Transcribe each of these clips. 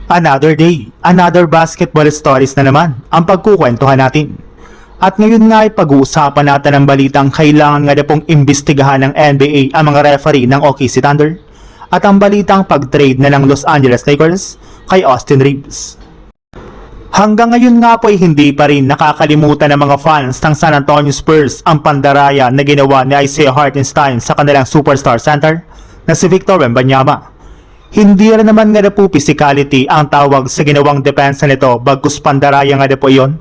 Another day, another basketball stories na naman ang pagkukwentuhan natin. At ngayon nga ay pag-uusapan natin ang balitang kailangan nga na pong imbestigahan ng NBA ang mga referee ng OKC Thunder at ang balitang pag-trade na ng Los Angeles Lakers kay Austin Reeves. Hanggang ngayon nga po ay hindi pa rin nakakalimutan ng mga fans ng San Antonio Spurs ang pandaraya na ginawa ni Isaiah Hartenstein sa kanilang superstar center na si Victor Wembanyama. Hindi rin naman nga na po physicality ang tawag sa ginawang depensa nito bagkus pandaraya nga na po iyon.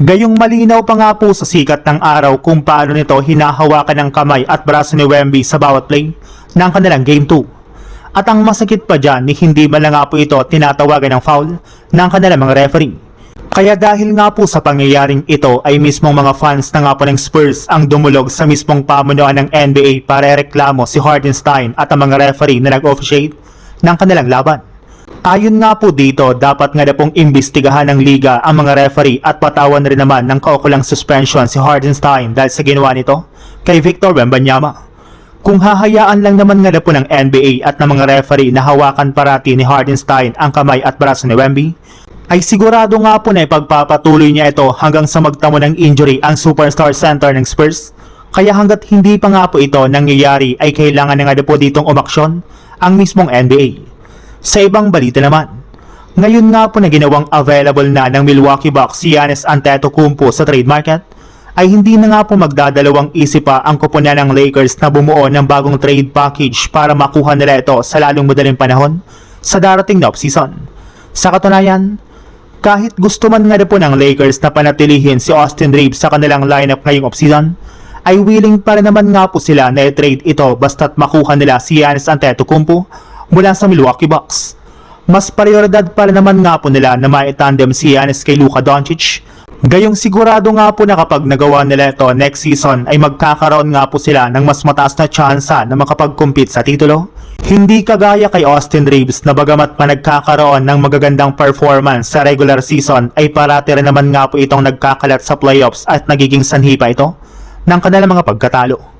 Gayong malinaw pa nga po sa sikat ng araw kung paano nito hinahawakan ng kamay at braso ni Wemby sa bawat play ng kanilang Game 2. At ang masakit pa dyan ni hindi man lang nga po ito tinatawagan ng foul ng kanilang mga referee. Kaya dahil nga po sa pangyayaring ito ay mismong mga fans na nga po ng Spurs ang dumulog sa mismong pamunuan ng NBA para reklamo si Hartenstein at ang mga referee na nag-officiate ng kanilang laban. Ayon nga po dito, dapat nga na pong imbestigahan ng liga ang mga referee at patawan rin naman ng kaukulang suspension si Hartenstein dahil sa ginawa nito kay Victor Wembanyama. Kung hahayaan lang naman nga na po ng NBA at ng mga referee na hawakan parati ni Hartenstein ang kamay at braso ni Wemby, ay sigurado nga po na ipagpapatuloy niya ito hanggang sa magtamo ng injury ang superstar center ng Spurs. Kaya hanggat hindi pa nga po ito nangyayari ay kailangan na nga po ditong umaksyon ang mismong NBA. Sa ibang balita naman, ngayon nga po na ginawang available na ng Milwaukee Bucks si Giannis Antetokounmpo sa trade market, ay hindi na nga po magdadalawang isip pa ang kupunan ng Lakers na bumuo ng bagong trade package para makuha nila ito sa lalong madaling panahon sa darating na offseason. Sa katunayan, kahit gusto man nga po ng Lakers na panatilihin si Austin Reeves sa kanilang lineup ngayong offseason, ay willing pa rin naman nga po sila na i-trade ito basta't makuha nila si Giannis Antetokounmpo mula sa Milwaukee Bucks. Mas prioridad pa rin naman nga po nila na maitandem si Giannis kay Luka Doncic. Gayong sigurado nga po na kapag nagawa nila ito next season ay magkakaroon nga po sila ng mas mataas na tsansa na makapag-compete sa titulo. Hindi kagaya kay Austin Reeves na bagamat pa nagkakaroon ng magagandang performance sa regular season ay parati rin naman nga po itong nagkakalat sa playoffs at nagiging sanhi pa ito ng kanilang mga pagkatalo.